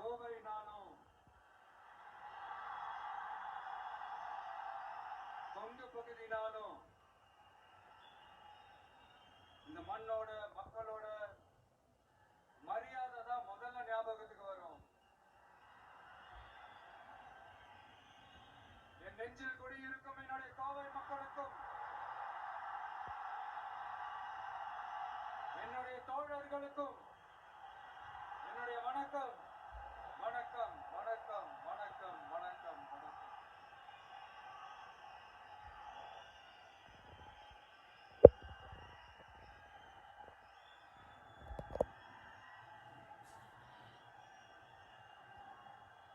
கோவை நானும் கொங்கு பகுதி நானும் இந்த மண்ணோட மக்களோட மரியாதை தான் முதல்ல ஞாபகத்துக்கு வரும். என் நெஞ்சில் குடியிருக்கும் என்னுடைய கோவை மக்களுக்கும் என்னுடைய தோழர்களுக்கும் என்னுடைய வணக்கம் வணக்கம் வணக்கம் வணக்கம் வணக்கம் வணக்கம்.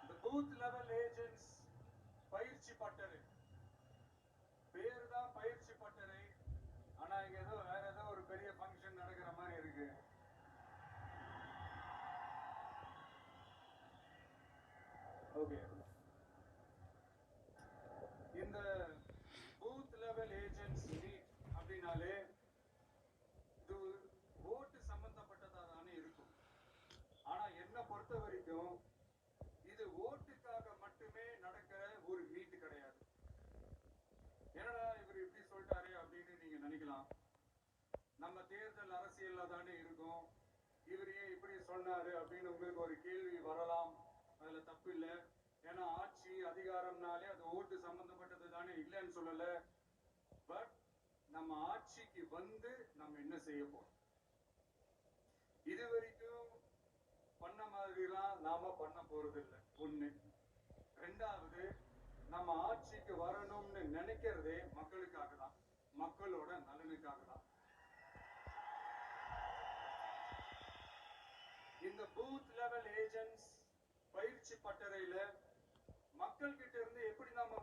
The booth level agents பயிற்சி பட்டறை பேரு தான் பயிற்சி பட்டறை. ஆனா இங்க ஏதோ வேற ஏதோ ஒரு பெரிய ஃபங்க்ஷன் நடக்கிற மாதிரி இருக்கு. ஓகே, இந்த பூத் லெவல் ஏஜென்ட்ஸ் மீட் அப்படின்னாலே இது ஓட்டு சம்பந்தப்பட்டதா தானே இருக்கும். ஆனா என்ன பொறுத்த வரைக்கும் இது ஓட்டுக்காக மட்டுமே நடக்கிற ஒரு மீட் கிடையாது. என்னடா இவர் இப்படி சொல்லிட்டாரு அப்படின்னு நீங்க நினைக்கலாம். நம்ம தேர்தல் அரசியல்ல தானே இருக்கும், இவர் ஏன் இப்படி சொன்னாரு அப்படின்னு உங்களுக்கு ஒரு கேள்வி வரலாம். அதுல தப்பு இல்லை. ஏன்னா ஆட்சி அதிகாரம்னாலே அது ஓட்டு சம்பந்தப்பட்டது தானே, இல்லைன்னு சொல்லல. பட் நம்ம ஆட்சிக்கு வந்து நம்ம என்ன செய்ய போறோம், இது வரைக்கும் பண்ண மாதிரிலாம் நாம பண்ண போறது இல்லை. ஒண்ணு. ரெண்டாவது, நம்ம ஆட்சிக்கு வரணும்னு நினைக்கிறதே மக்களுக்காக தான், மக்களோட நலனுக்காக தான். இந்த பூத் லெவல் ஏஜென்ட்ஸ் பயிற்சி பட்டறையில மக்கள் கிட்ட இருந்து எப்படி நாம